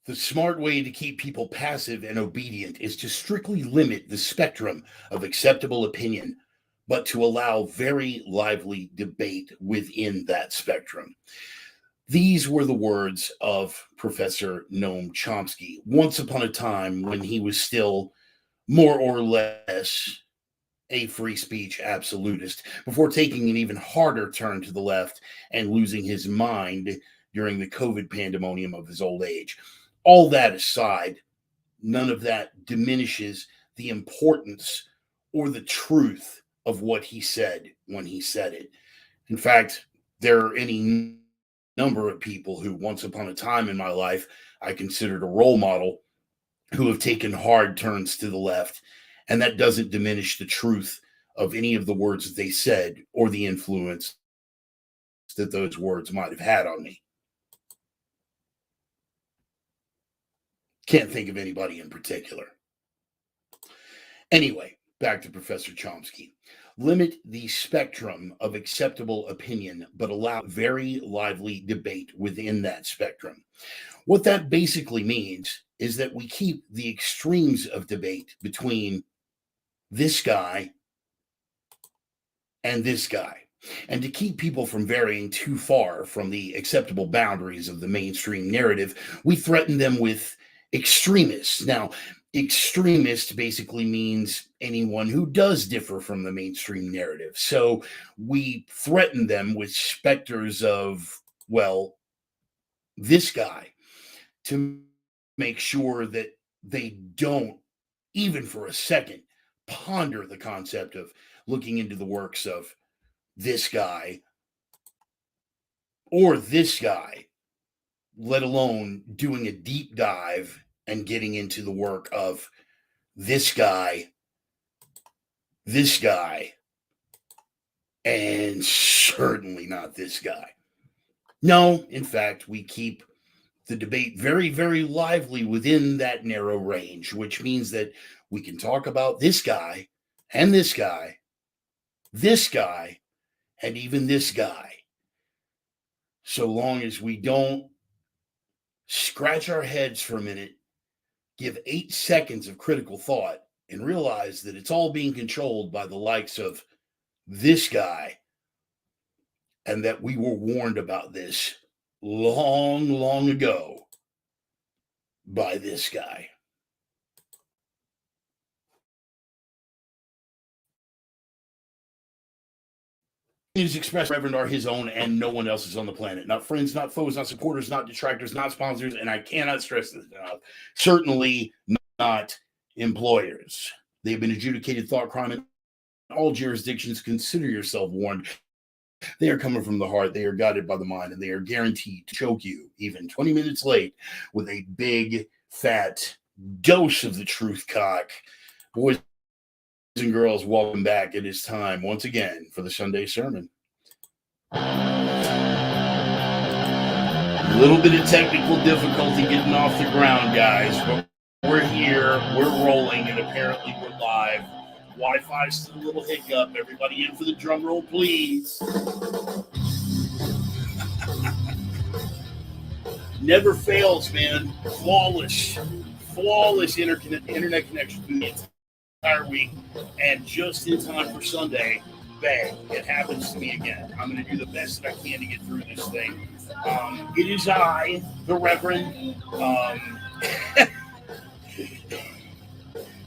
The smart way to keep people passive and obedient is to strictly limit the spectrum of acceptable opinion, but to allow very lively debate within that spectrum. These were the words of Professor Noam Chomsky once upon a time when he was still more or less a free speech absolutist before taking an even harder turn to the left and losing his mind during the COVID pandemonium of his old age. All that aside, none of that diminishes the importance or the truth of what he said when he said it. In fact, there are any number of people who, once upon a time in my life, I considered a role model who have taken hard turns to the left. And that doesn't diminish the truth of any of the words that they said or the influence that those words might have had on me. Can't think of anybody in particular. Anyway, back to Professor Chomsky. Limit the spectrum of acceptable opinion, but allow very lively debate within that spectrum. What that basically means is that we keep the extremes of debate between this guy and this guy. And to keep people from varying too far from the acceptable boundaries of the mainstream narrative, we threaten them with extremists. Now, extremist basically means anyone who does differ from the mainstream narrative. So we threaten them with specters of, well, this guy, to make sure that they don't, even for a second, ponder the concept of looking into the works of this guy or this guy, let alone doing a deep dive and getting into the work of this guy, and certainly not this guy. No, in fact, we keep the debate very, very lively within that narrow range, which means that we can talk about this guy and this guy, and even this guy, so long as we don't scratch our heads for a minute, give 8 seconds of critical thought, and realize that it's all being controlled by the likes of this guy, and that we were warned about this long, long ago by this guy. His expressed Reverend are his own and no one else's on the planet. Not friends, not foes, not supporters, not detractors, not sponsors, and I cannot stress this enough. Certainly not employers. They have been adjudicated thought crime in all jurisdictions. Consider yourself warned. They are coming from the heart. They are guided by the mind, and they are guaranteed to choke you, even 20 minutes late, with a big, fat dose of the truth cock. Boys and girls, welcome back. It is time once again for the Sunday sermon. A little bit of technical difficulty getting off the ground, guys, but we're here, we're rolling, and apparently we're live. Wi-Fi's still a little hiccup. Everybody in for the drum roll, please. Never fails, man. Flawless internet connection through the entire week, and just in time for Sunday, bang, it happens to me again. I'm going to do the best that I can to get through this thing. It is I, the Reverend,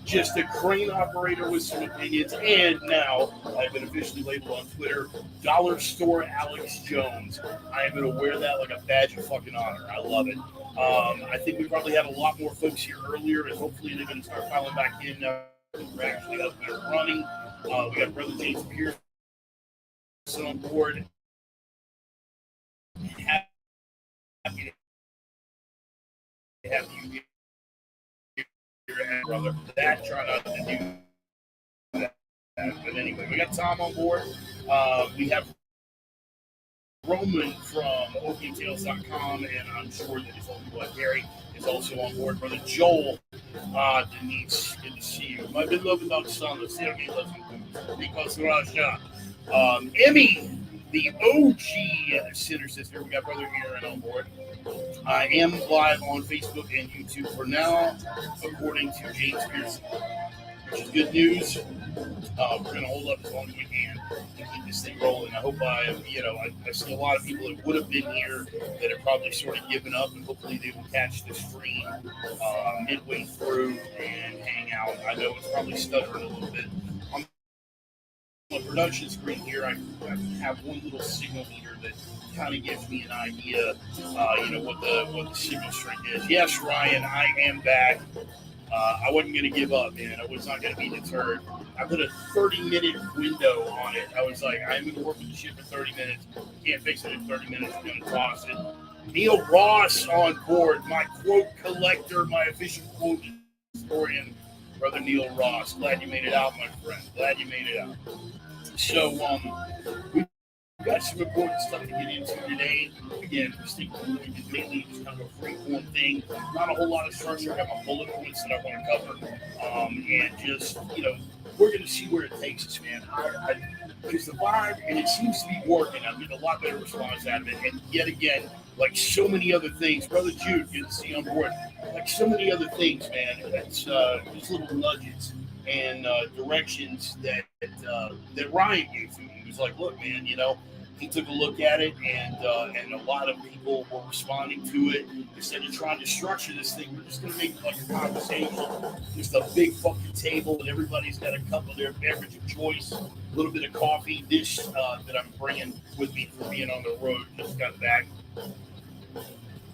just a crane operator with some opinions, and now I've been officially labeled on Twitter Dollar Store Alex Jones. I am going to wear that like a badge of fucking honor. I love it. I think we probably had a lot more folks here earlier, and hopefully they're going to start filing back in. We're actually up and running. We got Brother James Pierce on board. Happy to have you here, brother. That try not to do that. But anyway, we got Tom on board. We have Roman from OpiumTales.com, and I'm sure that his old boy Gary is also on board. Brother Joel, Denise, good to see you. My beloved son, the Sergey because Raja. Emmy, the OG Sinner Sister. We got Brother Aaron on board. I am live on Facebook and YouTube for now, according to James Pearson, which is good news. We're going to hold up as long as we can and keep this thing rolling. I hope I see a lot of people that would have been here that have probably sort of given up, and hopefully they will catch the stream midway through and hang out. I know it's probably stuttering a little bit. On the production screen here, I have one little signal meter that kind of gives me an idea, what the signal strength is. Yes, Ryan, I am back. I wasn't going to give up, man. I was not going to be deterred. I put a 30-minute window on it. I was like, I'm going to work with the shit for 30 minutes. Can't fix it in 30 minutes. I'm going to toss it. Neil Ross on board, my quote collector, my official quote historian, Brother Neil Ross. Glad you made it out, my friend. Glad you made it out. So, we've got some important stuff to get into today. Again, this thing is mainly just kind of a free-form thing. Not a whole lot of structure. I have my bullet points that I want to cover. And just, we're going to see where it takes us, man. Because the vibe, and it seems to be working. I'm getting a lot better response out of it. And yet again, like so many other things, Brother Jude, good to see you on board. Like so many other things, man. It's just little nudges and directions that Ryan gave to me. He was like, look, man, he took a look at it, and a lot of people were responding to it. Instead of trying to structure this thing, we're just going to make it like a conversation. Just a big fucking table, and everybody's got a cup of their beverage of choice, a little bit of coffee. This that I'm bringing with me for being on the road. Just got back.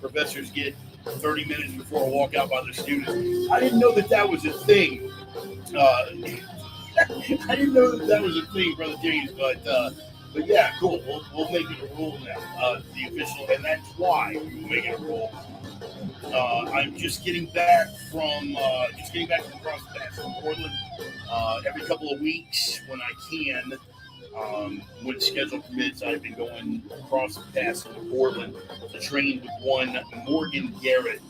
Professors get 30 minutes before I walk out by the students. I didn't know that was a thing. I didn't know that was a thing, Brother James, but yeah, cool. We'll make it a rule now. The official, and that's why we'll make it a rule. I'm just getting back from across the pass from Portland. Every couple of weeks when I can, when schedule permits, I've been going across the pass to Portland to train with one Morgan Garrett,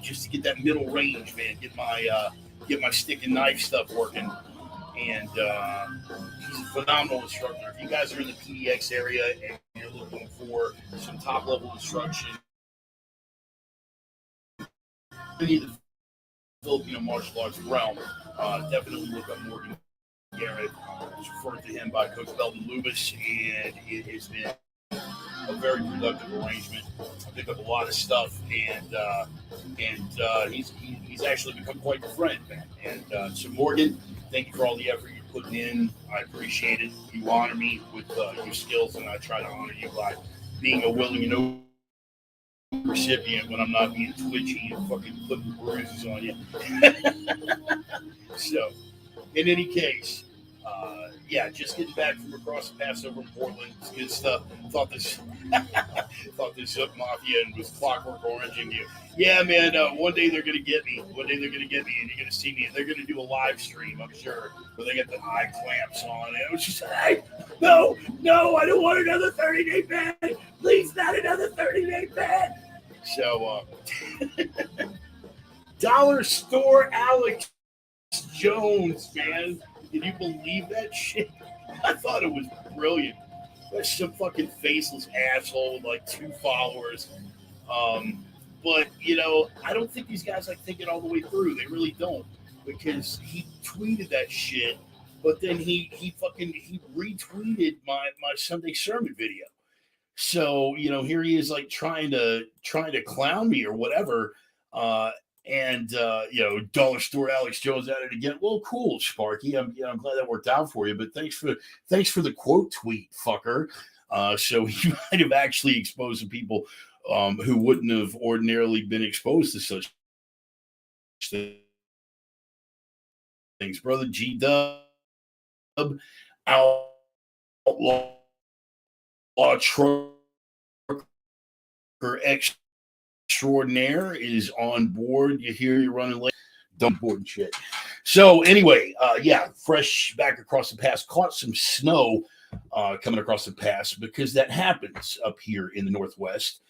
just to get that middle range, man. Get my stick and knife stuff working. And he's a phenomenal instructor. If you guys are in the PDX area and you're looking for some top level instruction in the Filipino martial arts realm, definitely look up Morgan Garrett. It's referred to him by Coach Belton Lubis, and it has been a very productive arrangement. I picked up a lot of stuff, and he's actually become quite a friend, man. And so, Morgan, thank you for all the effort you're putting in. I appreciate it. You honor me with your skills, and I try to honor you by being a willing and open recipient when I'm not being twitchy and fucking putting bruises on you. So, in any case, just getting back from across the pass over in Portland. It's good stuff. Thought this Zook Mafia and was Clockwork Oranging you. Yeah, man, one day they're going to get me. One day they're going to get me, and you're going to see me. They're going to do a live stream, I'm sure, where they get the eye clamps on. And it was just, hey, no, I don't want another 30-day ban. Please, not another 30-day ban. So, Dollar Store Alex Jones, man. Can you believe that shit? I thought it was brilliant. That's some fucking faceless asshole with like 2 followers. But I don't think these guys think it all the way through. They really don't, because he tweeted that shit, but then he retweeted my Sunday sermon video. So here he is trying to clown me or whatever. And Dollar Store Alex Jones at it again. Well, cool, Sparky. I'm glad that worked out for you. But thanks for the quote tweet, fucker. So you might have actually exposed some people who wouldn't have ordinarily been exposed to such things. Brother G Dub, Outlaw Trucker Extraordinaire is on board. You hear you're running late. Don't board and shit. So anyway, fresh back across the pass. Caught some snow coming across the pass, because that happens up here in the Northwest.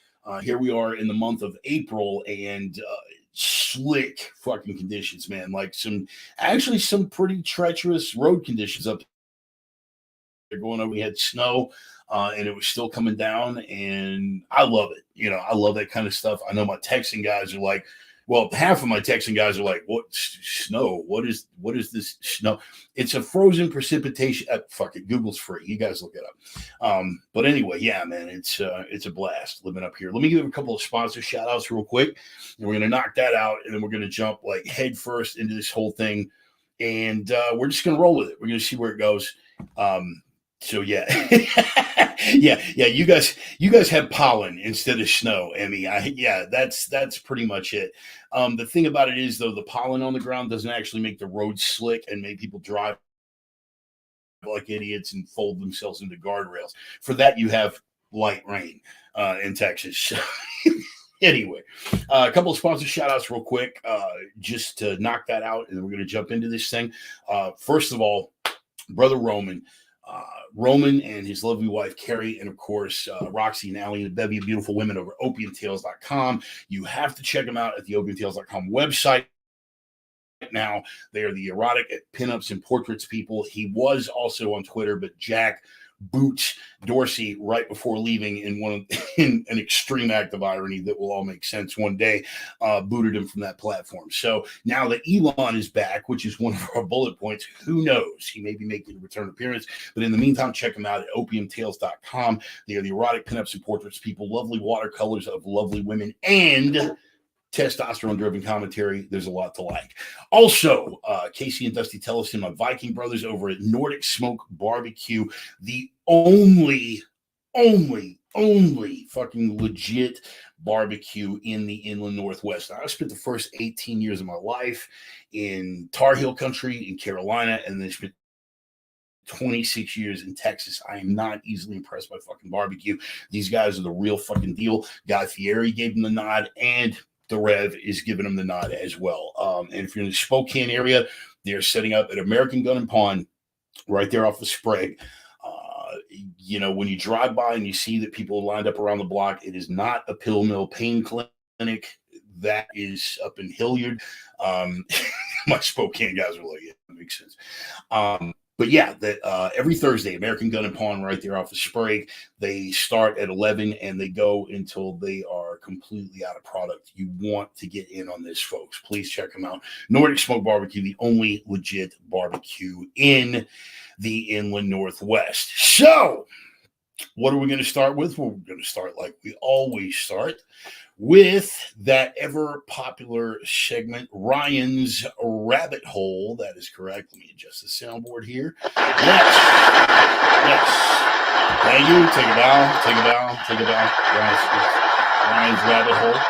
Here we are in the month of April, and slick fucking conditions, man. Like some pretty treacherous road conditions up going over. We had snow, and it was still coming down, and I love it. I love that kind of stuff. I know my Texan guys are like, well, half of my Texan guys are like, "What snow? What is this snow?" It's a frozen precipitation. Fuck it, Google's free. You guys look it up. But anyway, yeah, man, it's a blast living up here. Let me give a couple of sponsor shout outs real quick, and we're gonna knock that out, and then we're gonna jump like head first into this whole thing, and we're just gonna roll with it. We're gonna see where it goes. So yeah, yeah. You guys have pollen instead of snow, Emmy. Yeah, that's pretty much it. The thing about it is, though, the pollen on the ground doesn't actually make the roads slick and make people drive like idiots and fold themselves into guardrails. For that, you have light rain in Texas. Anyway, a couple of sponsor shout outs real quick, just to knock that out, and then we're going to jump into this thing. First of all, Brother Roman. Roman and his lovely wife, Carrie, and of course, Roxy and Allie, and a bevy of beautiful women over at opiumtales.com. You have to check them out at the opiumtales.com website. Now, they are the erotic pinups and portraits people. He was also on Twitter, but Jack boots Dorsey right before leaving in an extreme act of irony that will all make sense one day, booted him from that platform. So now that Elon is back, which is one of our bullet points, who knows? He may be making a return appearance. But in the meantime, check them out at opiumtales.com. They are the erotic pinups and portraits people, lovely watercolors of lovely women, and testosterone-driven commentary. There's a lot to like. Also, Casey and Dusty Tellison, my Viking brothers over at Nordic Smoke Barbecue, the only fucking legit barbecue in the inland Northwest. Now, I spent the first 18 years of my life in Tar Heel country in Carolina, and then spent 26 years in Texas. I am not easily impressed by fucking barbecue. These guys are the real fucking deal. Guy Fieri gave them the nod, and the Rev is giving them the nod as well. And if you're in the Spokane area, they're setting up at American Gun and Pawn right there off the Sprague. When you drive by and you see that people are lined up around the block, it is not a pill mill pain clinic. That is up in Hilliard. My Spokane guys are like, yeah, that makes sense. But yeah, every Thursday, American Gun and Pawn right there off the Sprague. They start at 11 and they go until they are completely out of product. You want to get in on this, folks. Please check them out. Nordic Smoke Barbecue, the only legit barbecue in the inland Northwest. So, what are we going to start with? Well, we're going to start like we always start, with that ever popular segment, Ryan's Rabbit Hole. That is correct. Let me adjust the soundboard here. Yes. Thank you. Take a bow. Ryan's Rabbit Hole.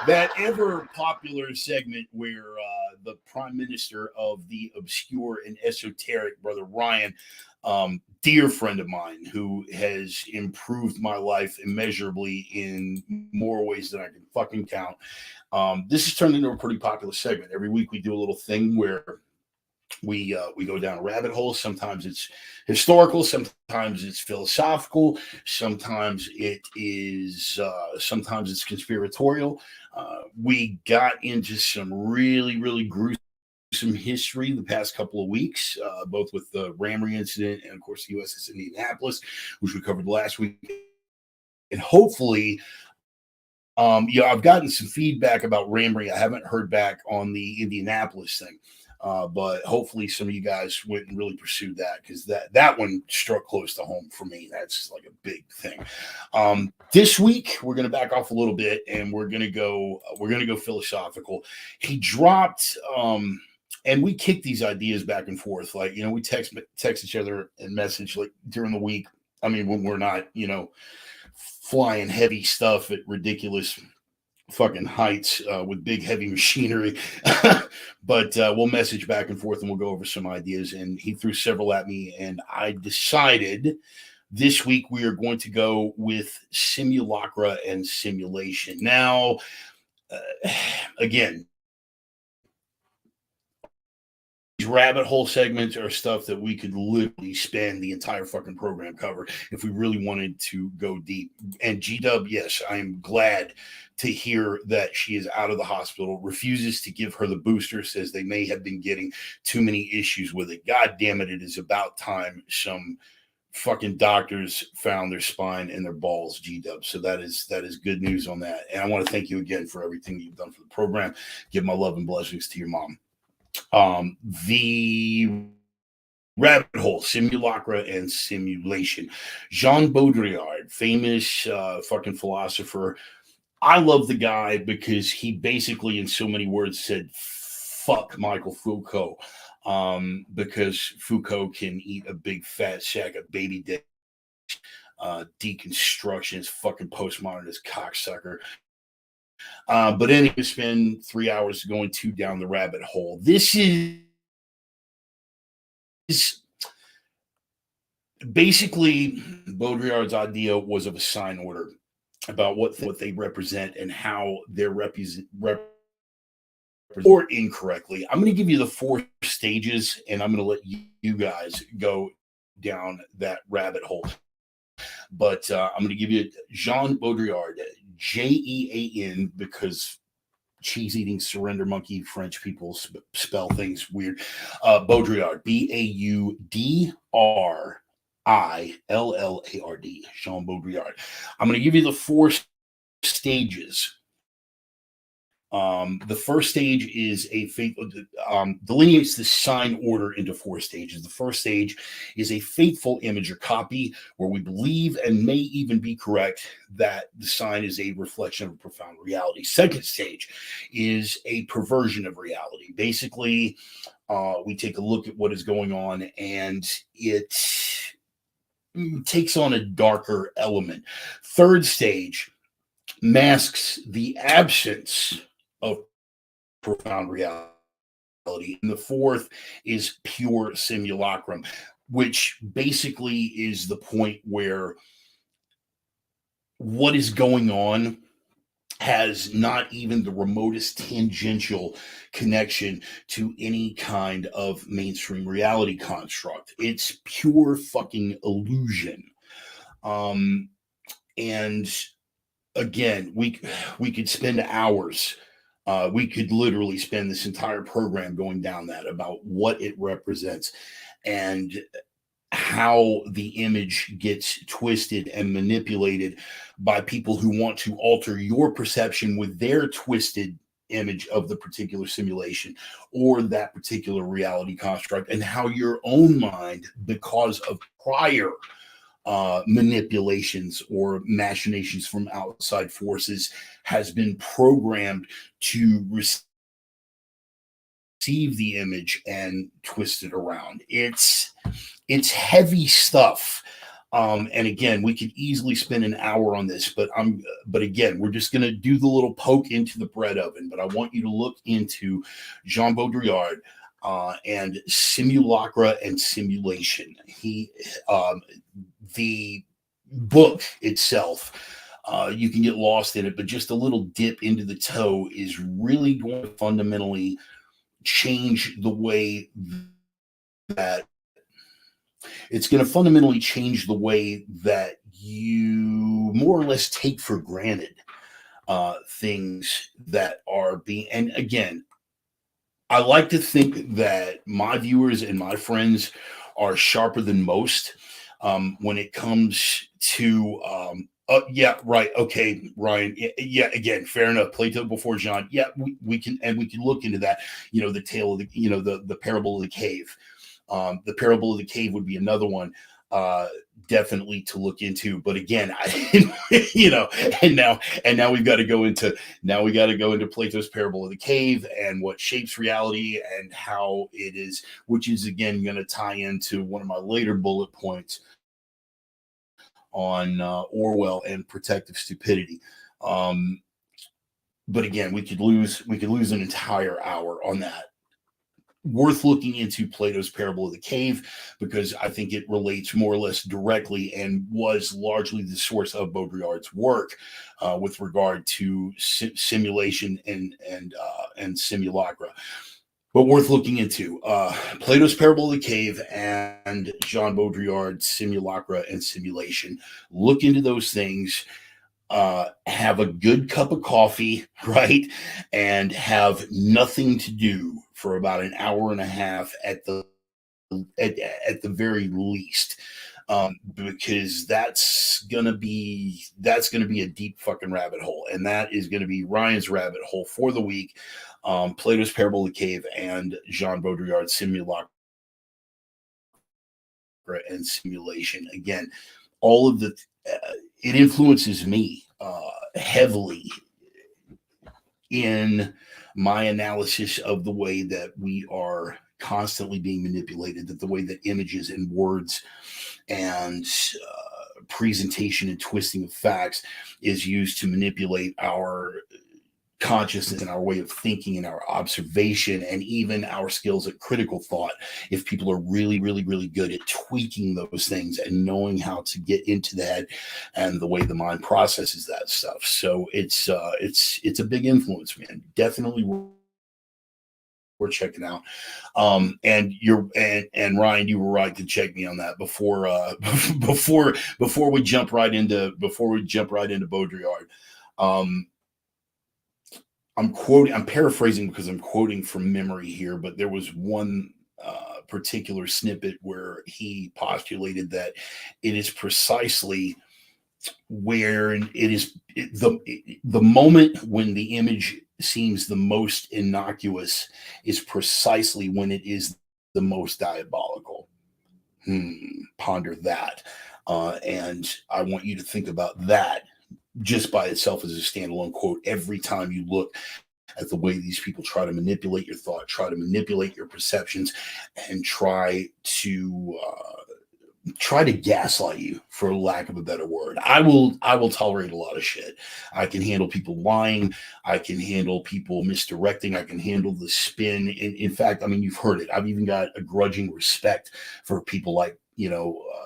That ever popular segment where the Prime Minister of the obscure and esoteric, Brother Ryan, dear friend of mine who has improved my life immeasurably in more ways than I can fucking count. This has turned into a pretty popular segment. Every week we do a little thing where we go down a rabbit hole. Sometimes it's historical, sometimes it's philosophical, sometimes it's conspiratorial. We got into some really gruesome history the past couple of weeks, both with the Ramry incident and, of course, the USS Indianapolis, which we covered last week. And hopefully, I've gotten some feedback about Ramry. I haven't heard back on the Indianapolis thing, but hopefully some of you guys went and really pursued that, because that one struck close to home for me. That's like a big thing. This week we're going to back off a little bit, and we're going to go philosophical. He dropped. And we kick these ideas back and forth. Like, we text each other and message like during the week. I mean, when we're not, flying heavy stuff at ridiculous fucking heights with big heavy machinery. But we'll message back and forth and we'll go over some ideas. And he threw several at me. And I decided this week we are going to go with simulacra and simulation. Now, again, rabbit hole segments are stuff that we could literally spend the entire fucking program cover if we really wanted to go deep. And G-Dub, yes, I am glad to hear that she is out of the hospital, refuses to give her the booster, says they may have been getting too many issues with it. God damn it, it is about time some fucking doctors found their spine and their balls, G-Dub. So that is good news on that. And I want to thank you again for everything you've done for the program. Give my love and blessings to your mom. The rabbit hole, simulacra and simulation. Jean Baudrillard, famous fucking philosopher. I love the guy because he basically, in so many words, said, fuck Michael Foucault. Because Foucault can eat a big fat sack of baby dick. Deconstructionist, fucking postmodernist cocksucker. But anyway, spend 3 hours going down the rabbit hole. This is basically Baudrillard's idea was of a sign order about what they represent and how they're or incorrectly. I'm going to give you the 4 stages, and I'm going to let you guys go down that rabbit hole. But I'm going to give you Jean Baudrillard, Jean, because cheese-eating surrender monkey French people spell things weird. Baudrillard, Baudrillard, Jean Baudrillard. I'm going to give you the 4 stages. The first stage is delineates the sign order into 4 stages. The first stage is a faithful image or copy where we believe and may even be correct that the sign is a reflection of a profound reality. Second stage is a perversion of reality. Basically, we take a look at what is going on and it takes on a darker element. Third stage masks the absence of profound reality. And the fourth is pure simulacrum, which basically is the point where what is going on has not even the remotest tangential connection to any kind of mainstream reality construct. It's pure fucking illusion. And again, we could spend hours. We could literally spend this entire program going down that about what it represents and how the image gets twisted and manipulated by people who want to alter your perception with their twisted image of the particular simulation or that particular reality construct, and how your own mind, because of prior manipulations or machinations from outside forces, has been programmed to receive the image and twist it around. It's heavy stuff. And again, we could easily spend an hour on this, but again, we're just going to do the little poke into the bread oven. But I want you to look into Jean Baudrillard and simulacra and simulation. The book itself, you can get lost in it, but just a little dip into the toe is really going to fundamentally change the way that you more or less take for granted things that are being. And again, I like to think that my viewers and my friends are sharper than most when it comes to yeah, right, okay, Ryan, yeah, again, fair enough. Plato before John, yeah, we can look into that. The tale of the parable of the cave. The parable of the cave would be another one, definitely to look into. But again, and now we got to go into Plato's parable of the cave and what shapes reality and how it is, which is again going to tie into one of my later bullet points on Orwell and protective stupidity. But again, we could lose an entire hour on that. Worth looking into Plato's parable of the cave, because I think it relates more or less directly and was largely the source of Baudrillard's work with regard to simulation and simulacra. but worth looking into. Plato's Parable of the Cave and Jean Baudrillard's Simulacra and Simulation. Look into those things. Have a good cup of coffee, right? And have nothing to do for about an hour and a half at the very least, because that's gonna be a deep fucking rabbit hole, and that is gonna be Ryan's rabbit hole for the week. Plato's Parable of the Cave and Jean Baudrillard's Simulacra and Simulation. Again, all of the it influences me heavily in my analysis of the way that we are constantly being manipulated, that the way that images and words and presentation and twisting of facts is used to manipulate our consciousness and our way of thinking and our observation and even our skills at critical thought. If people are really, really, really good at tweaking those things and knowing how to get into the head and the way the mind processes that stuff. So it's a big influence, man. Definitely we're checking out. And Ryan, you were right to check me on that before before we jump right into Baudrillard. I'm paraphrasing because I'm quoting from memory here, but there was one particular snippet where he postulated that it is precisely where the moment when the image seems the most innocuous is precisely when it is the most diabolical. Ponder that. And I want you to think about that just by itself as a standalone quote every time you look at the way these people try to manipulate your thought, try to manipulate your perceptions, and try to gaslight you, for lack of a better word. I will tolerate a lot of shit. I can handle people lying. I can handle people misdirecting. I can handle the spin. In fact, I mean, you've heard it. I've even got a grudging respect for people like,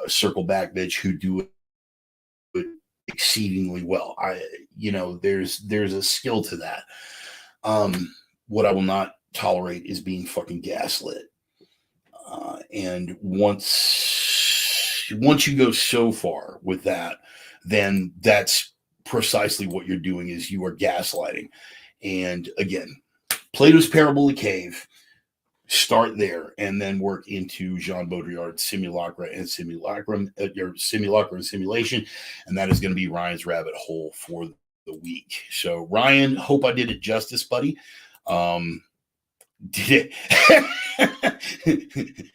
Circle Back Bitch, who do it exceedingly well. There's a skill to that. What I will not tolerate is being fucking gaslit. And once you go so far with that, then that's precisely what you're doing, is you are gaslighting. And again, Plato's Parable of the Cave, start there and then work into Jean Baudrillard's Simulacra and Simulacrum, your Simulacra and Simulation. And that is going to be Ryan's rabbit hole for the week. So Ryan, hope I did it justice, buddy. Did it?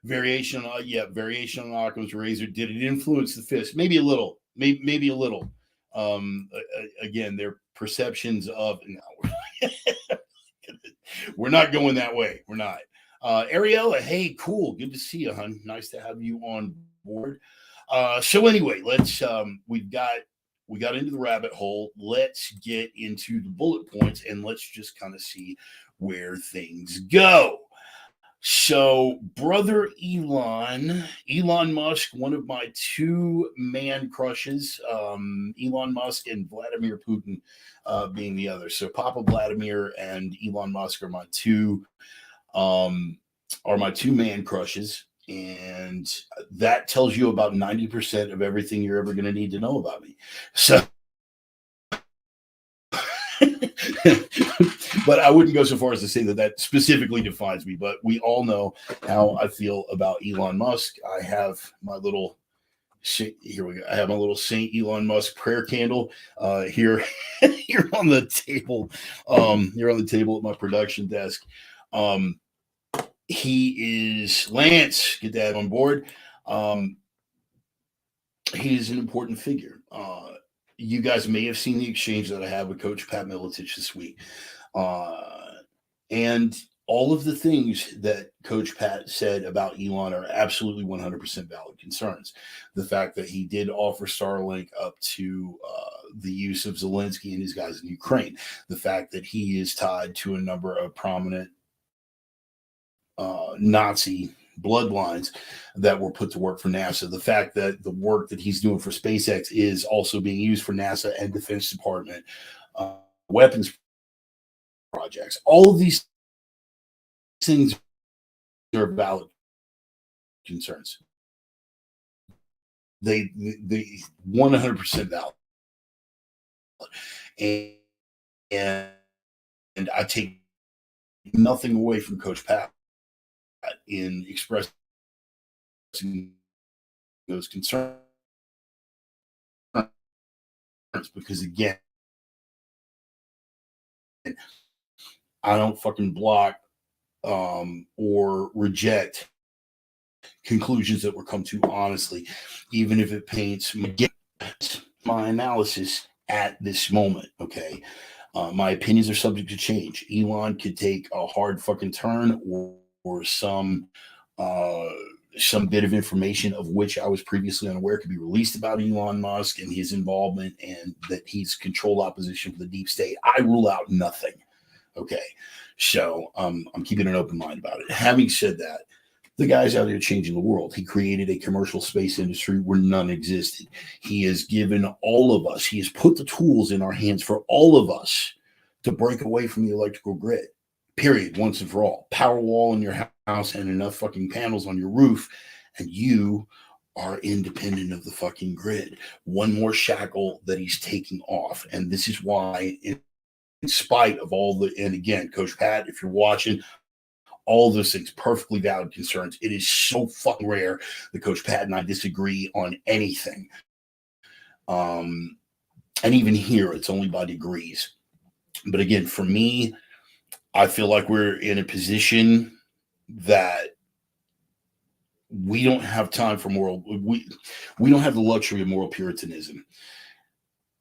Variation on Occam's razor. Did it influence the fist? Maybe a little. Maybe a little. Again, their perceptions of we're not going that way. We're not. Ariella, hey, cool. Good to see you, hon. Nice to have you on board. So anyway, let's we got into the rabbit hole. Let's get into the bullet points and let's just kind of see where things go. So, brother Elon Musk, one of my two man crushes, Elon Musk and Vladimir Putin being the other. So, Papa Vladimir and Elon Musk are my two man crushes, and that tells you about 90% of everything you're ever going to need to know about me. So. But I wouldn't go so far as to say that specifically defines me, but we all know how I feel about Elon Musk. I have my little here we go. I have my little Saint Elon Musk prayer candle here on the table. Here on the table at my production desk. He is Lance. Get that on board. He is an important figure. You guys may have seen the exchange that I had with Coach Pat Miletich this week. And all of the things that Coach Pat said about Elon are absolutely 100% valid concerns. The fact that he did offer Starlink up to the use of Zelensky and his guys in Ukraine. The fact that he is tied to a number of prominent Nazi bloodlines that were put to work for NASA. The fact that the work that he's doing for SpaceX is also being used for NASA and Defense Department weapons projects. All of these things are valid concerns. They 100% valid, and and I take nothing away from Coach Pat in expressing those concerns, because again, I don't fucking block or reject conclusions that were come to honestly, even if it paints my analysis at this moment. Okay. My opinions are subject to change. Elon could take a hard fucking turn, or some bit of information of which I was previously unaware could be released about Elon Musk and his involvement, and that he's controlled opposition for the deep state. I rule out nothing. Okay. So I'm keeping an open mind about it. Having said that, the guy's out there changing the world. He created a commercial space industry where none existed. He has given all of us, he has put the tools in our hands for all of us to break away from the electrical grid, period, once and for all. Power wall in your house and enough fucking panels on your roof, and you are independent of the fucking grid. One more shackle that he's taking off. And this is why, in spite of all the, and again, Coach Pat, if you're watching, all those things, perfectly valid concerns. It is so fucking rare that Coach Pat and I disagree on anything. And even here, it's only by degrees. But again, for me, I feel like we're in a position that we don't have time for moral. We don't have the luxury of moral puritanism,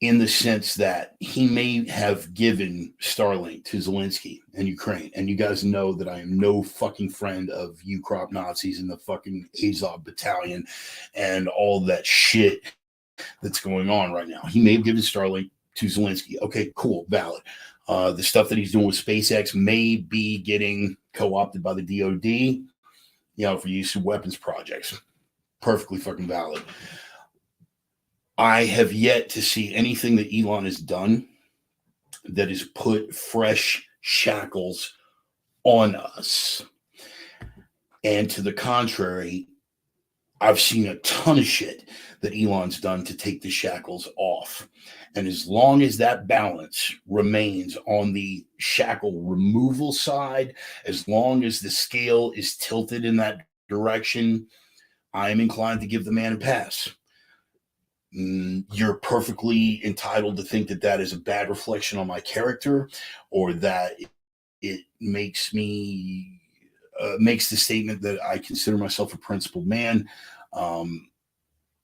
in the sense that he may have given Starlink to Zelensky and Ukraine. And you guys know that I am no fucking friend of Ukrop Nazis and the fucking Azov battalion and all that shit that's going on right now. He may have given Starlink to Zelensky. Okay, cool, valid. The stuff that he's doing with SpaceX may be getting co-opted by the DOD, for use of weapons projects. Perfectly fucking valid. I have yet to see anything that Elon has done that has put fresh shackles on us. And to the contrary, I've seen a ton of shit that Elon's done to take the shackles off. And as long as that balance remains on the shackle removal side, as long as the scale is tilted in that direction, I am inclined to give the man a pass. You're perfectly entitled to think that that is a bad reflection on my character, or that it makes me makes the statement that I consider myself a principled man.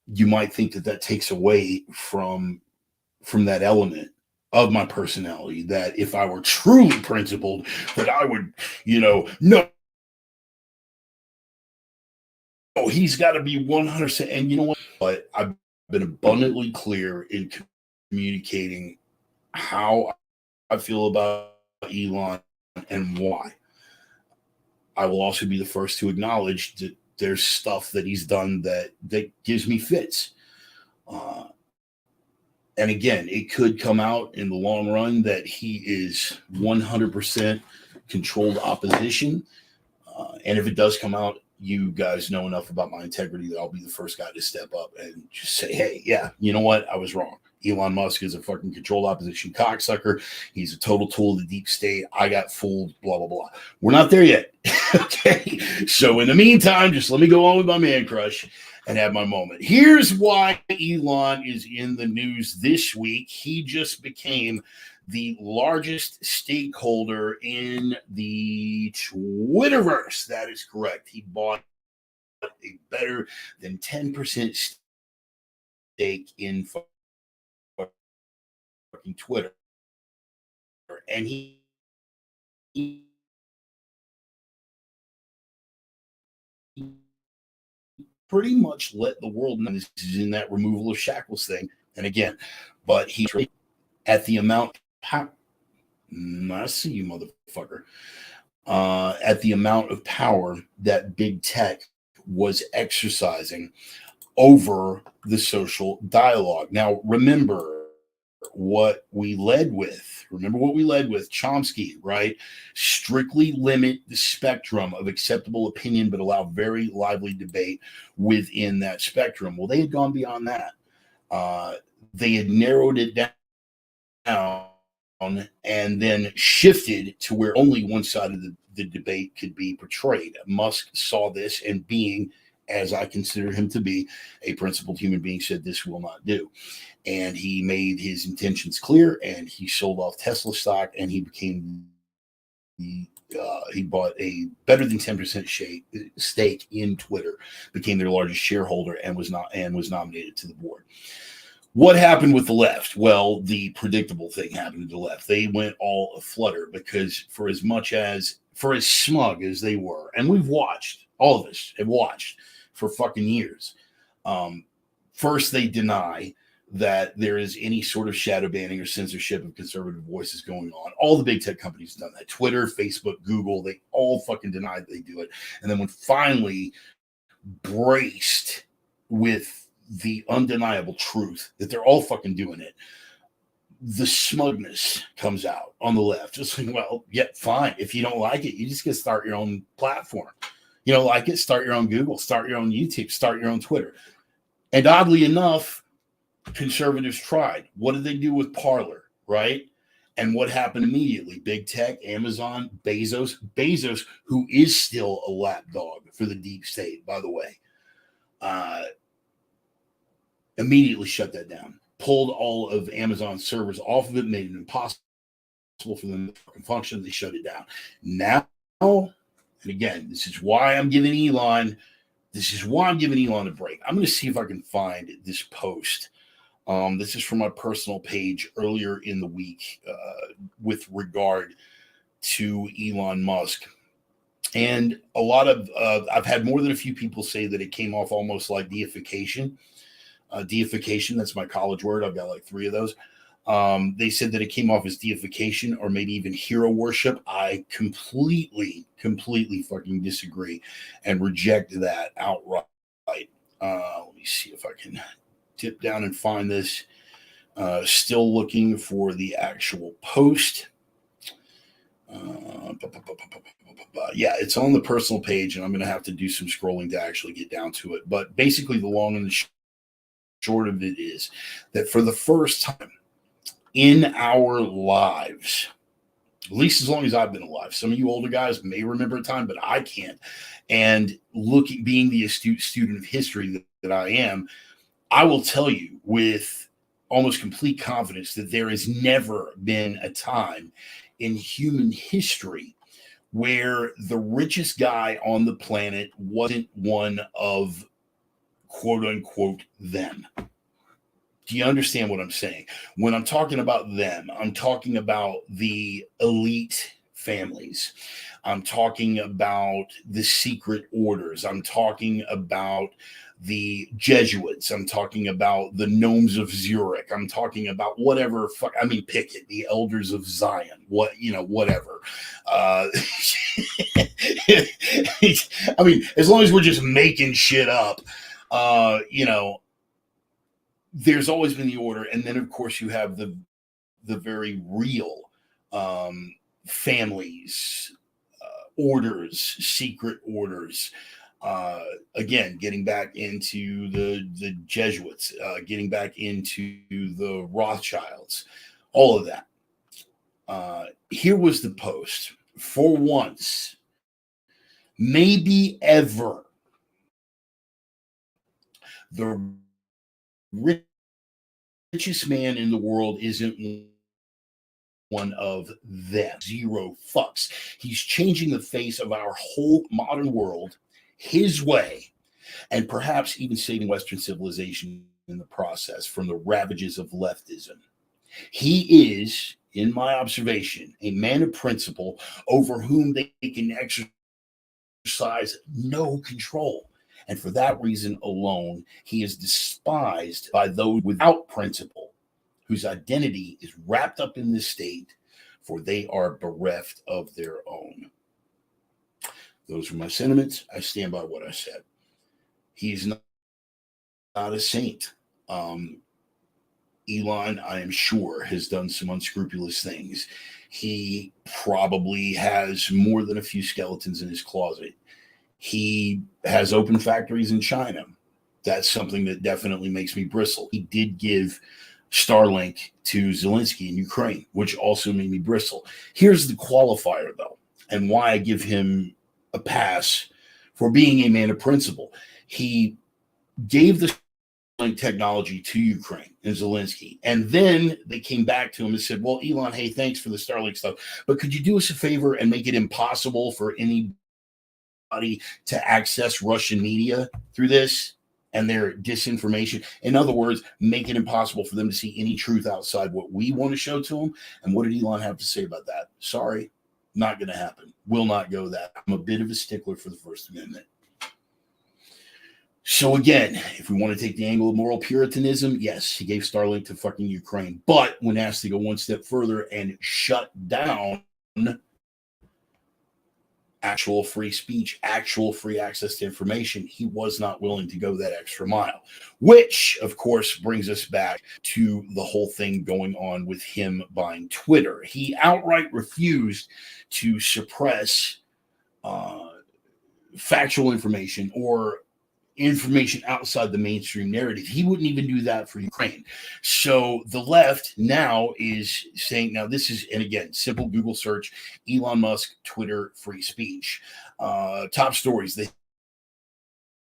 You might think that that takes away from that element of my personality, that if I were truly principled, that I would, no, he's got to be 100%. And you know what? But I've been abundantly clear in communicating how I feel about Elon and why. I will also be the first to acknowledge that there's stuff that he's done that gives me fits. And again, it could come out in the long run that he is 100% controlled opposition. And if it does come out, you guys know enough about my integrity that I'll be the first guy to step up and just say, hey, yeah, you know what? I was wrong. Elon Musk is a fucking controlled opposition cocksucker. He's a total tool of the deep state. I got fooled, blah, blah, blah. We're not there yet. Okay. So in the meantime, just let me go on with my man crush and have my moment. Here's why Elon is in the news this week. He just became the largest stakeholder in the Twitterverse. That is correct. He bought a better than 10% stake in fucking Twitter. And he pretty much let the world know this is in that removal of shackles thing. And again, but he at the amount, I see you, motherfucker. At the amount of power that big tech was exercising over the social dialogue. Now, remember, what we led with. Remember what we led with, Chomsky, right? Strictly limit the spectrum of acceptable opinion, but allow very lively debate within that spectrum. Well, they had gone beyond that. They had narrowed it down and then shifted to where only one side of the debate could be portrayed. Musk saw this, and being, as I consider him to be, a principled human being, said this will not do. And he made his intentions clear, and he sold off Tesla stock, and he became he bought a better than 10% stake in Twitter, became their largest shareholder, and was nominated to the board. What happened with the left? Well, the predictable thing happened to the left. They went all aflutter because for as smug as they were, and we've watched, all of us have watched for fucking years. First, they deny that there is any sort of shadow banning or censorship of conservative voices going on. All the big tech companies have done that. Twitter, Facebook, Google, they all fucking denied they do it. And then when finally braced with the undeniable truth that they're all fucking doing it, the smugness comes out on the left. Just like, well, yeah, fine. If you don't like it, you just get to start your own platform. You don't like it, start your own Google, start your own YouTube, start your own Twitter. And oddly enough, conservatives tried. What did they do with Parler, right? And what happened immediately? Big tech, Amazon, Bezos, who is still a lapdog for the deep state, by the way, immediately shut that down. Pulled all of Amazon's servers off of it, made it impossible for them to function. They shut it down. Now, and again, this is why I'm giving Elon a break. I'm going to see if I can find this post. This is from my personal page earlier in the week with regard to Elon Musk. And a lot of, I've had more than a few people say that it came off almost like deification. Deification, that's my college word. I've got like 3 of those. They said that it came off as deification or maybe even hero worship. I completely fucking disagree and reject that outright. Let me see if I can dip down and find this. Still looking for the actual post. Yeah, it's on the personal page, and I'm going to have to do some scrolling to actually get down to it. But basically, the long and the short of it is that for the first time in our lives, at least as long as I've been alive, some of you older guys may remember a time, but I can't. And being the astute student of history that I am, I will tell you with almost complete confidence that there has never been a time in human history where the richest guy on the planet wasn't one of quote unquote them. Do you understand what I'm saying? When I'm talking about them, I'm talking about the elite families. I'm talking about the secret orders. I'm talking about the Jesuits. I'm talking about the gnomes of Zurich. I'm talking about whatever. Pick it. The elders of Zion. Whatever. As long as we're just making shit up, there's always been the order. And then, of course, you have the very real families, orders, secret orders. Again, getting back into the Jesuits, getting back into the Rothschilds, all of that. Here was the post. For once, maybe ever, the richest man in the world isn't one of them. Zero fucks. He's changing the face of our whole modern world his way, and perhaps even saving Western civilization in the process from the ravages of leftism. He is, in my observation, a man of principle over whom they can exercise no control. And for that reason alone, he is despised by those without principle, whose identity is wrapped up in this state, for they are bereft of their own. Those are my sentiments. I stand by what I said. He's not a saint. Elon, I am sure, has done some unscrupulous things. He probably has more than a few skeletons in his closet. He has open factories in China. That's something that definitely makes me bristle. He did give Starlink to Zelensky in Ukraine, which also made me bristle. Here's the qualifier, though, and why I give him a pass for being a man of principle. He gave the technology to Ukraine and Zelensky. And then they came back to him and said, well, Elon, hey, thanks for the Starlink stuff, but could you do us a favor and make it impossible for anybody to access Russian media through this and their disinformation? In other words, make it impossible for them to see any truth outside what we want to show to them. And what did Elon have to say about that? Sorry, not going to happen. Will not go that. I'm a bit of a stickler for the First Amendment. So again, if we want to take the angle of moral puritanism, yes, he gave Starlink to fucking Ukraine. But when asked to go one step further and shut down actual free speech, actual free access to information, he was not willing to go that extra mile, which, of course, brings us back to the whole thing going on with him buying Twitter. He outright refused to suppress factual information or information outside the mainstream narrative. He wouldn't even do that for Ukraine. So the left now is saying, now this is, and again, simple Google search, Elon Musk, Twitter, free speech. Top stories, the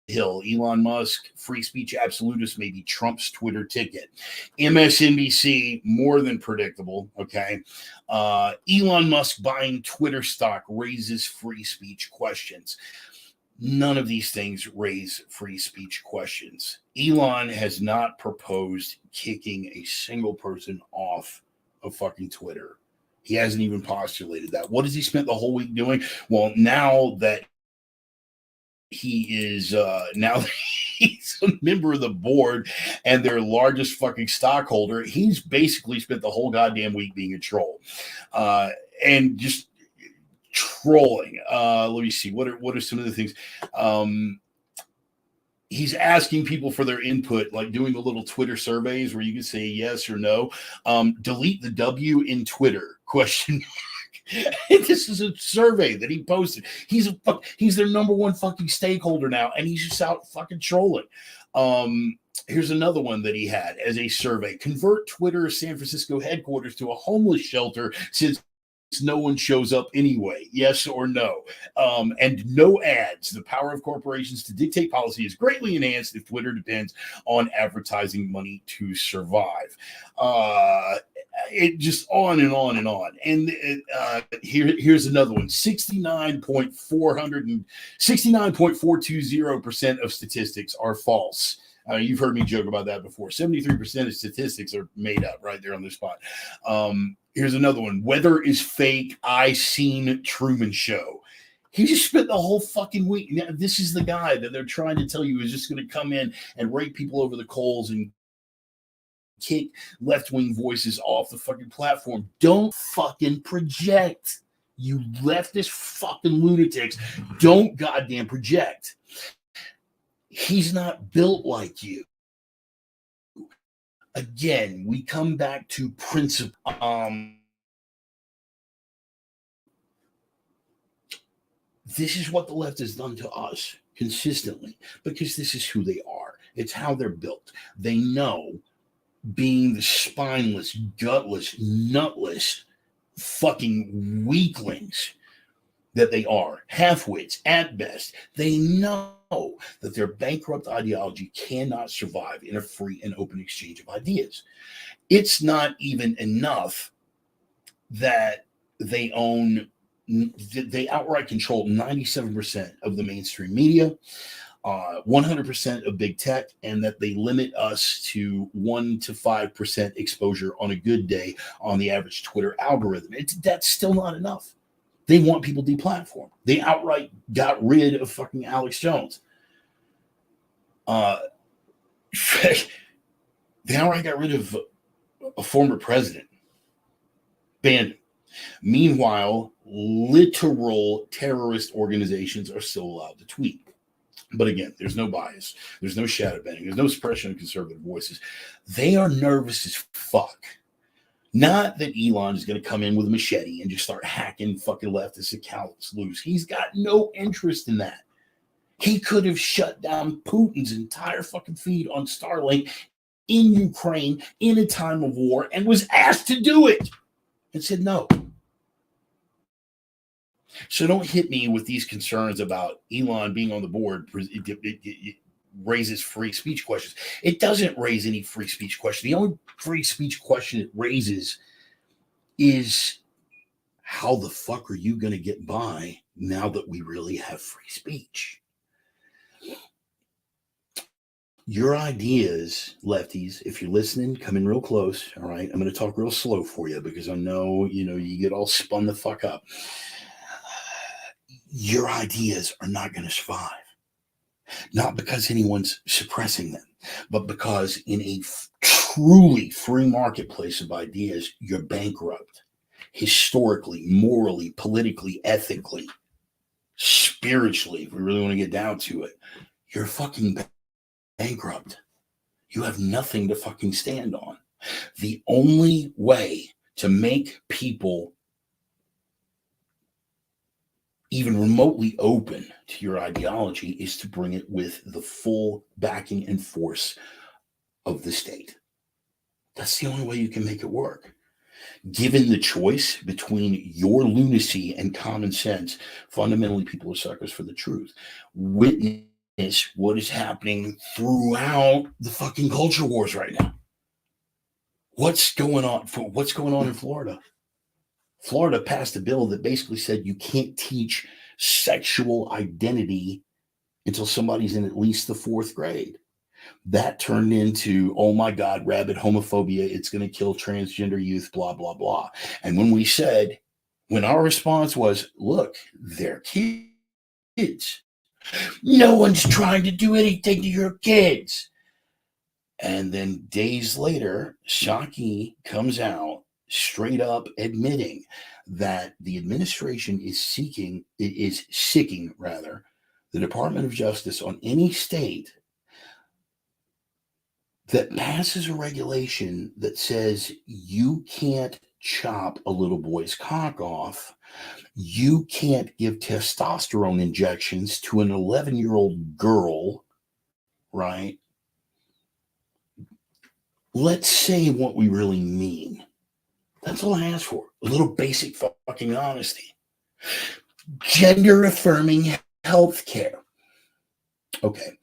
Hill, Elon Musk, free speech absolutist, maybe Trump's Twitter ticket. MSNBC, more than predictable, okay? Elon Musk buying Twitter stock raises free speech questions. None of these things raise free speech questions. Elon has not proposed kicking a single person off of fucking Twitter. He hasn't even postulated that. What has he spent the whole week doing? Well, now that he is now that he's a member of the board and their largest fucking stockholder, he's basically spent the whole goddamn week being a troll. And just trolling. Let me see. What are some of the things? He's asking people for their input, like doing the little Twitter surveys where you can say yes or no. Delete the W in Twitter? Question mark. This is a survey that he posted. He's their number one fucking stakeholder now, and he's just out fucking trolling. Here's another one that he had as a survey: convert Twitter San Francisco headquarters to a homeless shelter since no one shows up anyway, yes or no. And no ads. The power of corporations to dictate policy is greatly enhanced if Twitter depends on advertising money to survive. It just on and on and on. And here's another one: 69.420% of statistics are false. You've heard me joke about that before. 73% of statistics are made up right there on the spot. Here's another one: weather is fake. I seen Truman Show. He just spent the whole fucking week. Now, this is the guy that they're trying to tell you is just going to come in and rake people over the coals and kick left-wing voices off the fucking platform. Don't fucking project. You leftist fucking lunatics. Don't goddamn project. He's not built like you. Again, we come back to principle. This is what the left has done to us consistently because this is who they are. It's how they're built. They know being the spineless, gutless, nutless fucking weaklings that they are, half-wits at best. They know that their bankrupt ideology cannot survive in a free and open exchange of ideas. It's not even enough that they outright control 97% of the mainstream media, 100% of big tech, and that they limit us to 1 to 5% exposure on a good day on the average Twitter algorithm. That's still not enough. They want people deplatformed. They outright got rid of fucking Alex Jones. They outright got rid of a former president. Banned him. Meanwhile, literal terrorist organizations are still allowed to tweet. But again, there's no bias. There's no shadow banning. There's no suppression of conservative voices. They are nervous as fuck. Not that Elon is going to come in with a machete and just start hacking fucking leftist accounts loose. He's got no interest in that. He could have shut down Putin's entire fucking feed on Starlink in Ukraine in a time of war and was asked to do it and said no. So don't hit me with these concerns about Elon being on the board. It raises free speech questions. It doesn't raise any free speech question. The only free speech question it raises is how the fuck are you going to get by now that we really have free speech? Your ideas, lefties, if you're listening, come in real close. All right. I'm going to talk real slow for you because I know, you get all spun the fuck up. Your ideas are not going to survive. Not because anyone's suppressing them, but because in a truly free marketplace of ideas, you're bankrupt. Historically, morally, politically, ethically, spiritually, if we really want to get down to it, you're fucking bankrupt. You have nothing to fucking stand on. The only way to make people even remotely open to your ideology is to bring it with the full backing and force of the state. That's the only way you can make it work. Given the choice between your lunacy and common sense, fundamentally people are suckers for the truth. Witness what is happening throughout the fucking culture wars right now. What's going on in Florida? Florida passed a bill that basically said you can't teach sexual identity until somebody's in at least the fourth grade. That turned into, oh my God, rabid homophobia. It's going to kill transgender youth, blah, blah, blah. And when our response was, look, they're kids. No one's trying to do anything to your kids. And then days later, Psaki comes out straight up admitting that the administration is sicking the Department of Justice on any state that passes a regulation that says you can't chop a little boy's cock off, you can't give testosterone injections to an 11-year-old girl, right? Let's say what we really mean. That's all I ask for. A little basic fucking honesty. Gender affirming health care. Okay.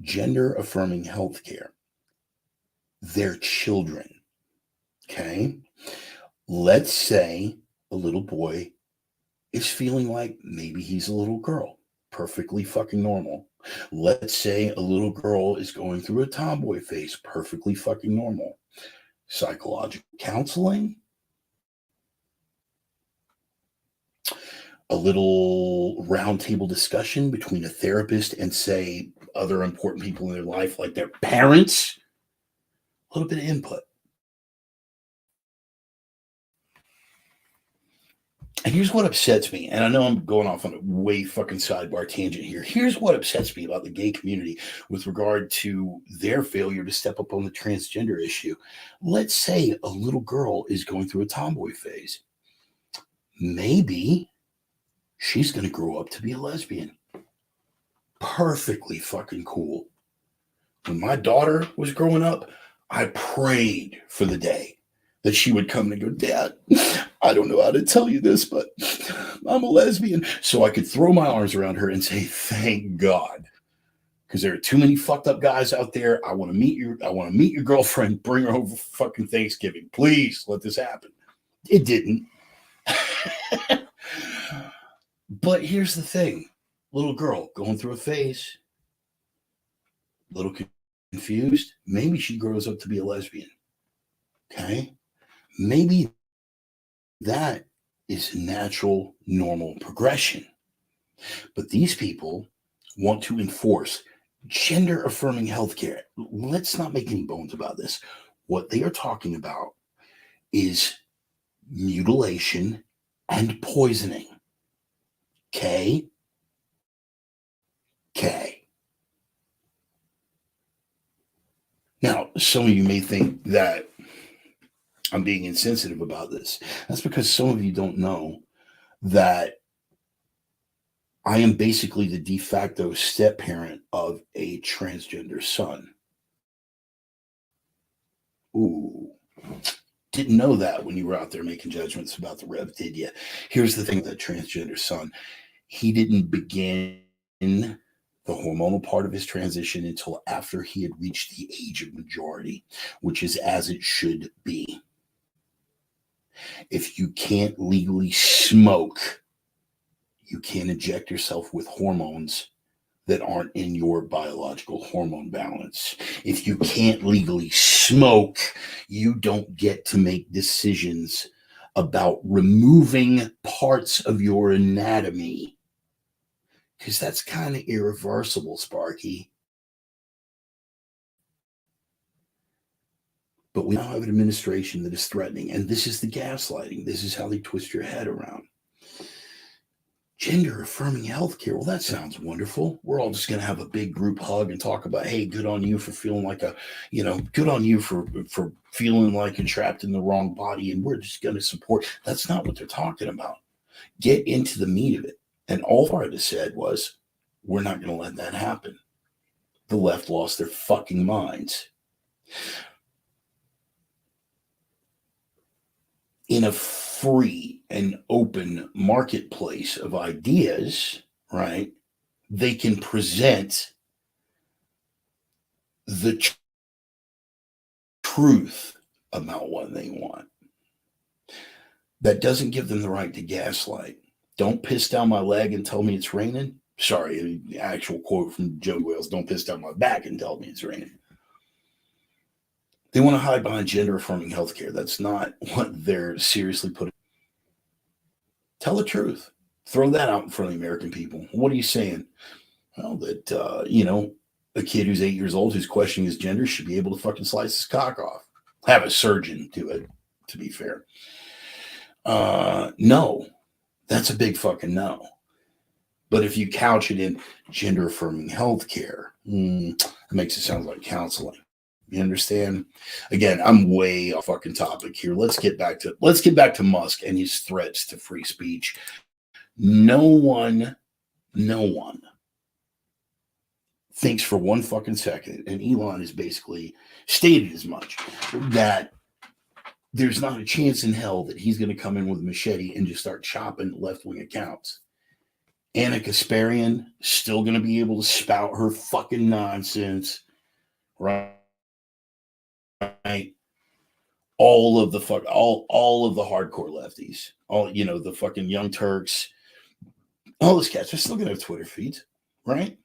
Gender affirming health care. They're children. Okay. Let's say a little boy is feeling like maybe he's a little girl. Perfectly fucking normal. Let's say a little girl is going through a tomboy phase. Perfectly fucking normal. Psychological counseling. A little roundtable discussion between a therapist and, say, other important people in their life, like their parents. A little bit of input. And here's what upsets me, and I know I'm going off on a way fucking sidebar tangent here. Here's what upsets me about the gay community with regard to their failure to step up on the transgender issue. Let's say a little girl is going through a tomboy phase. Maybe she's going to grow up to be a lesbian. Perfectly fucking cool. When my daughter was growing up, I prayed for the day that she would come and go, Dad, I don't know how to tell you this, but I'm a lesbian. So I could throw my arms around her and say, thank God. Because there are too many fucked up guys out there. I want to meet your girlfriend, bring her over for fucking Thanksgiving. Please let this happen. It didn't. But here's the thing. Little girl going through a phase, little confused. Maybe she grows up to be a lesbian. Okay? Maybe that is natural, normal progression. But these people want to enforce gender affirming healthcare. Let's not make any bones about this. What they are talking about is mutilation and poisoning. Okay? some of you may think that I'm being insensitive about this. That's because some of you don't know that I am basically the de facto step parent of a transgender son. Ooh. Didn't know that when you were out there making judgments about the Rev, did you? Here's the thing with that transgender son. He didn't begin the hormonal part of his transition until after he had reached the age of majority, which is as it should be. If you can't legally smoke, you can't inject yourself with hormones that aren't in your biological hormone balance. If you can't legally smoke, you don't get to make decisions about removing parts of your anatomy, because that's kind of irreversible, Sparky. But we now have an administration that is threatening, and this is the gaslighting. This is how they twist your head around. Gender affirming healthcare. Well, that sounds wonderful. We're all just going to have a big group hug and talk about, hey, good on you for feeling like good on you for feeling like you're trapped in the wrong body. And we're just going to support. That's not what they're talking about. Get into the meat of it. And all Florida said was, we're not going to let that happen. The left lost their fucking minds. In a free and open marketplace of ideas, right, they can present the truth about what they want. That doesn't give them the right to gaslight. Don't piss down my leg and tell me it's raining. Sorry, the actual quote from Joe Wales, don't piss down my back and tell me it's raining. They want to hide behind gender affirming healthcare. That's not what they're seriously putting. Tell the truth. Throw that out in front of the American people. What are you saying? Well, that, a kid who's 8 years old who's questioning his gender should be able to fucking slice his cock off. Have a surgeon do it, to be fair. No, that's a big fucking no. But if you couch it in gender affirming healthcare, it makes it sound like counseling. You understand? Again, I'm way off fucking topic here. Let's get back to Musk and his threats to free speech. No one thinks for one fucking second, and Elon has basically stated as much, that there's not a chance in hell that he's going to come in with a machete and just start chopping left-wing accounts. Anna Kasparian still going to be able to spout her fucking nonsense, right? All of the hardcore lefties, the fucking Young Turks, all those cats are still going to have Twitter feeds, right?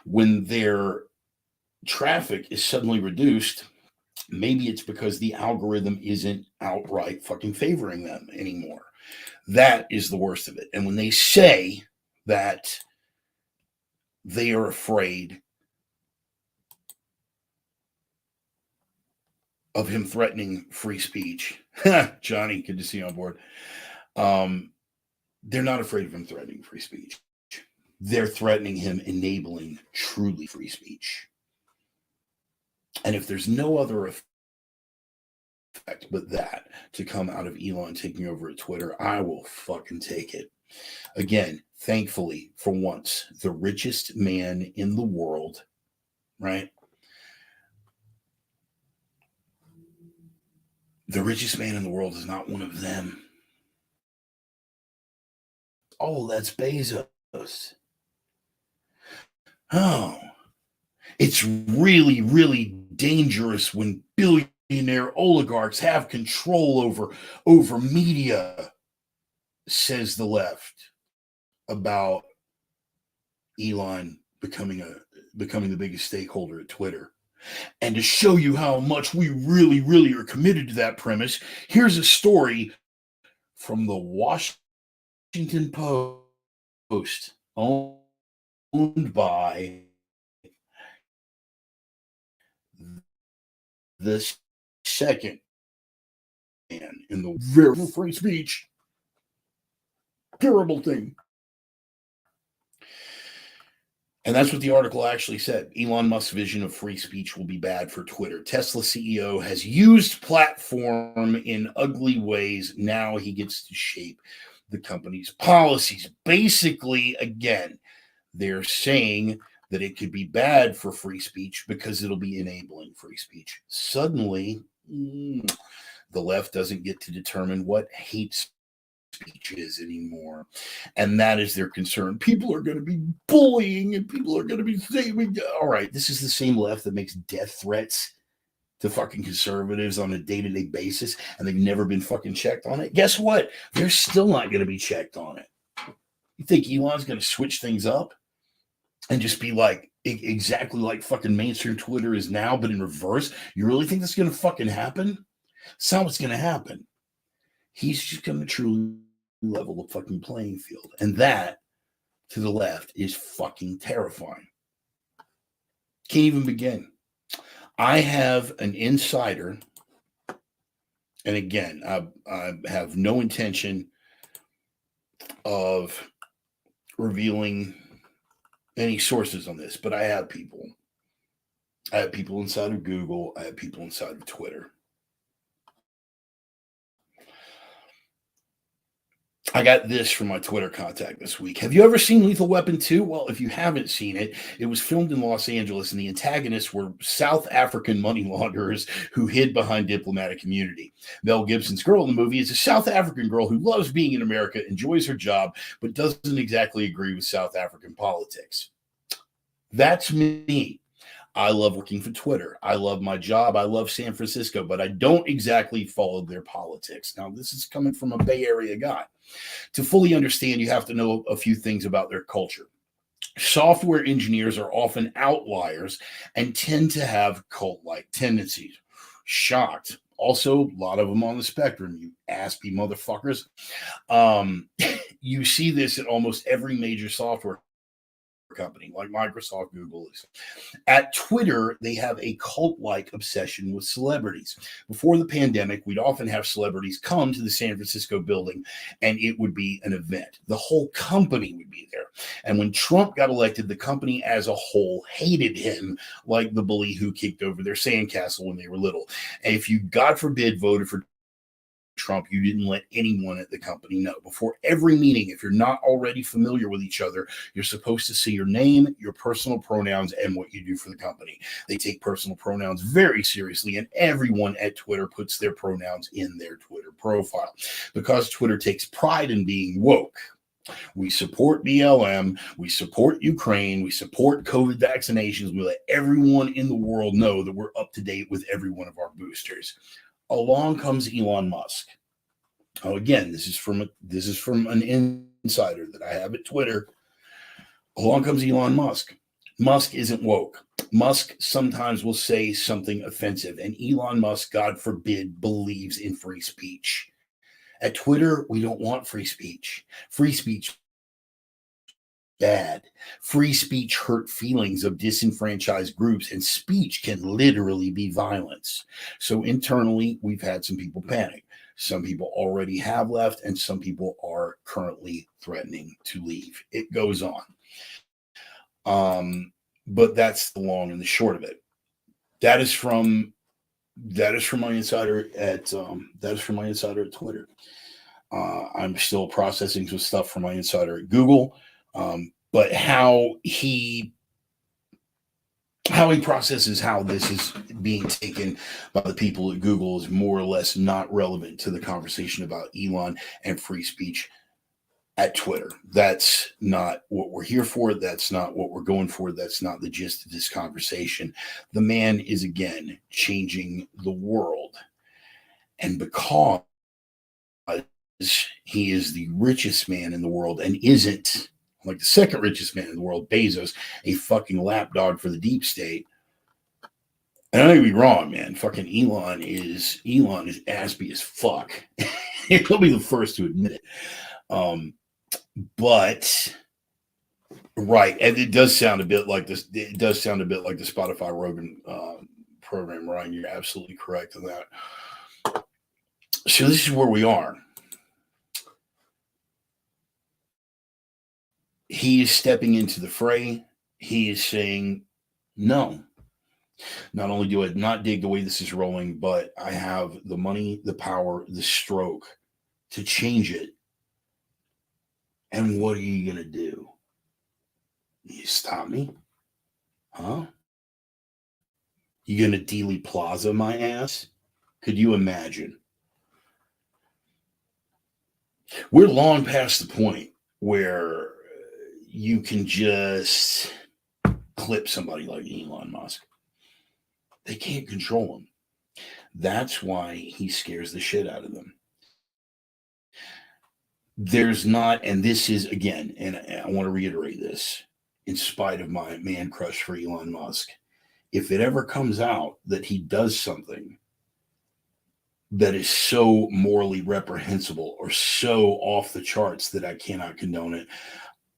When their traffic is suddenly reduced, maybe it's because the algorithm isn't outright fucking favoring them anymore. That is the worst of it. And when they say that they are afraid of him threatening free speech, Johnny, good to see you on board. They're not afraid of him threatening free speech. They're threatening him enabling truly free speech. And if there's no other effect but that to come out of Elon taking over at Twitter, I will fucking take it. Again, thankfully, for once, the richest man in the world, right? The richest man in the world is not one of them. Oh, that's Bezos. Oh, it's really, really dangerous when billionaire oligarchs have control over media, says the left about Elon becoming the biggest stakeholder at Twitter. And to show you how much we really, really are committed to that premise, here's a story from the Washington Post, owned by the second man in the very free speech. Terrible thing. And that's what the article actually said. Elon Musk's vision of free speech will be bad for Twitter. Tesla CEO has used platform in ugly ways. Now he gets to shape the company's policies. Basically, again, they're saying that it could be bad for free speech because it'll be enabling free speech. Suddenly, the left doesn't get to determine what hate speech is anymore. And that is their concern. People are going to be bullying and people are going to be saying, all right, this is the same left that makes death threats to fucking conservatives on a day-to-day basis, and they've never been fucking checked on it. Guess what? They're still not going to be checked on it. You think Elon's going to switch things up and just be like exactly like fucking mainstream Twitter is now, but in reverse? You really think that's going to fucking happen? That's not what's going to happen. He's just going to truly level the fucking playing field. And that, to the left, is fucking terrifying. Can't even begin. I have an insider, and again, I have no intention of revealing any sources on this, but I have people. I have people inside of Google. I have people inside of Twitter. I got this from my Twitter contact this week. Have you ever seen Lethal Weapon 2? Well, if you haven't seen it, it was filmed in Los Angeles, and the antagonists were South African money launderers who hid behind diplomatic immunity. Mel Gibson's girl in the movie is a South African girl who loves being in America, enjoys her job, but doesn't exactly agree with South African politics. That's me. I love working for Twitter. I love my job. I love San Francisco, but I don't exactly follow their politics. Now, this is coming from a Bay Area guy. To fully understand, you have to know a few things about their culture. Software engineers are often outliers and tend to have cult-like tendencies. Shocked. Also, a lot of them on the spectrum, you aspy motherfuckers. You see this at almost every major software company like Microsoft, Google is. At Twitter, they have a cult-like obsession with celebrities. Before the pandemic, we'd often have celebrities come to the San Francisco building, and it would be an event. The whole company would be there. And when Trump got elected, the company as a whole hated him like the bully who kicked over their sandcastle when they were little. And if you, God forbid, voted for Trump, you didn't let anyone at the company know. Before every meeting, if you're not already familiar with each other, you're supposed to say your name, your personal pronouns, and what you do for the company. They take personal pronouns very seriously, and everyone at Twitter puts their pronouns in their Twitter profile because Twitter takes pride in being woke. We support BLM. We support Ukraine. We support COVID vaccinations. We let everyone in the world know that we're up to date with every one of our boosters. Along comes Elon Musk. Oh, again, this is from an insider that I have at Twitter. Along comes Elon Musk. Musk isn't woke. Musk sometimes will say something offensive, and Elon Musk, God forbid, believes in free speech. At Twitter, we don't want free speech. Free speech bad. Free speech hurt feelings of disenfranchised groups, and speech can literally be violence. So internally, we've had some people panic. Some people already have left, and some people are currently threatening to leave. It goes on. But that's the long and the short of it. That is from my insider at Twitter. I'm still processing some stuff from my insider at Google. But how he processes how this is being taken by the people at Google is more or less not relevant to the conversation about Elon and free speech at Twitter. That's not what we're here for. That's not what we're going for. That's not the gist of this conversation. The man is, again, changing the world. And because he is the richest man in the world and isn't, like the second richest man in the world, Bezos, a fucking lapdog for the deep state. And I don't get me wrong, man. Fucking Elon is aspy as fuck. He'll be the first to admit it. But right, and it does sound a bit like this. It does sound a bit like the Spotify Rogan program, Ryan. You're absolutely correct on that. So this is where we are. He is stepping into the fray. he is saying, no, not only do I not dig the way this is rolling, but I have the money, the power, the stroke to change it. And what are you going to do? You stop me? Huh? You going to Dealey Plaza my ass? Could you imagine? We're long past the point where you can just clip somebody like Elon Musk. They can't control him. That's why he scares the shit out of them. There's not, and this is, again, and I want to reiterate this, in spite of my man crush for Elon Musk, if it ever comes out that he does something that is so morally reprehensible or so off the charts that I cannot condone it,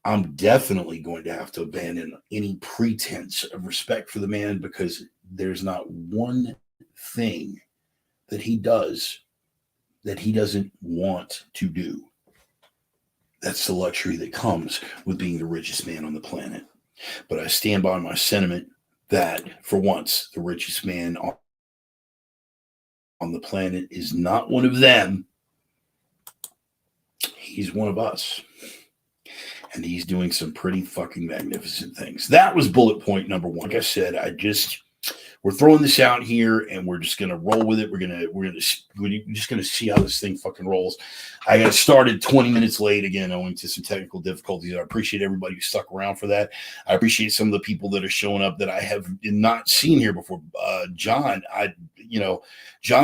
I'm definitely going to have to abandon any pretense of respect for the man, because there's not one thing that he does that he doesn't want to do. That's the luxury that comes with being the richest man on the planet. But I stand by my sentiment that, for once, the richest man on the planet is not one of them. He's one of us. And he's doing some pretty fucking magnificent things. That was bullet point number one. Like I said, we're throwing this out here, and we're just gonna roll with it. We're just gonna see how this thing fucking rolls. I got started 20 minutes late again, owing to some technical difficulties. I appreciate everybody who stuck around for that. I appreciate some of the people that are showing up that I have not seen here before. Johnny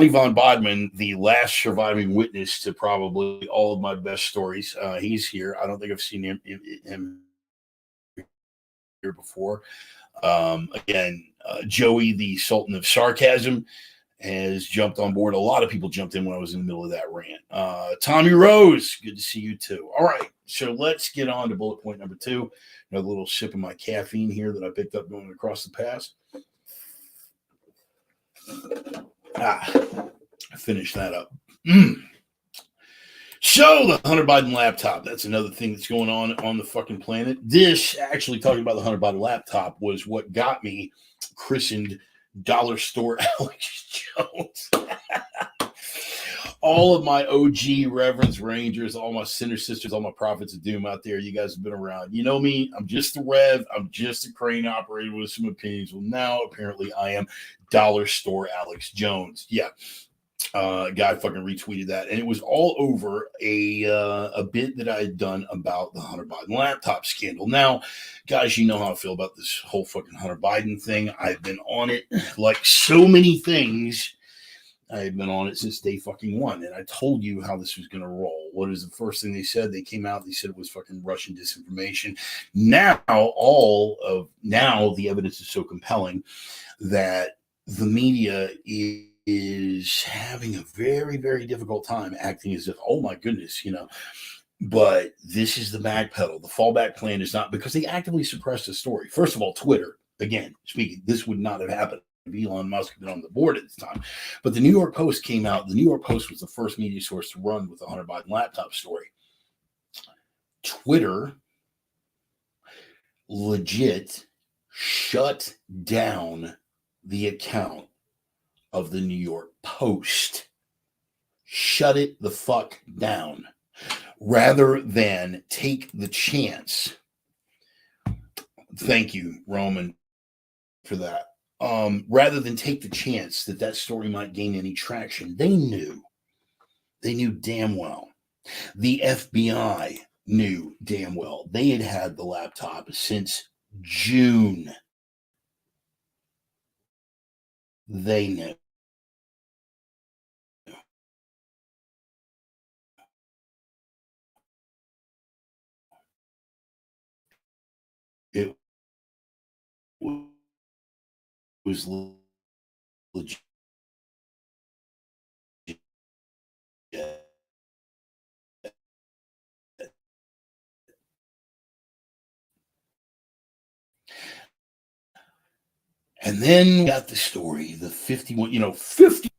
Von Bodman, the last surviving witness to probably all of my best stories. He's here. I don't think I've seen him here before. Joey, the Sultan of Sarcasm, has jumped on board. A lot of people jumped in when I was in the middle of that rant. Tommy Rose, good to see you too. All right, so let's get on to bullet point number two. Another little sip of my caffeine here that I picked up going across the pass. I finished that up. So the Hunter Biden laptop, that's another thing that's going on the fucking planet. This, actually talking about the Hunter Biden laptop, was what got me christened Dollar Store Alex Jones. All of my OG Reverends Rangers, all my Sinner Sisters, all my Prophets of Doom out there, you guys have been around. You know me, I'm just a Rev. I'm just a crane operator with some opinions. Well, now apparently I am Dollar Store Alex Jones. Yeah. Guy fucking retweeted that, and it was all over a bit that I had done about the Hunter Biden laptop scandal. Now, guys, you know how I feel about this whole fucking Hunter Biden thing. I've been on it like so many things. I've been on it since day fucking one, and I told you how this was going to roll. What is the first thing they said? They came out, they said it was fucking Russian disinformation. Now the evidence is so compelling that the media is having a very, very difficult time acting as if, oh my goodness, but this is the backpedal. The fallback plan is not, because they actively suppressed the story. First of all, Twitter, again, speaking, this would not have happened if Elon Musk had been on the board at the time. But the New York Post came out. The New York Post was the first media source to run with the Hunter Biden laptop story. Twitter legit shut down the account of the New York Post. Shut it the fuck down, rather than take the chance. Thank you, Roman, for that. Rather than take the chance that story might gain any traction. They knew damn well. The FBI knew damn well. They had the laptop since June. They knew. It was legit. And then we got the story, the 51, 50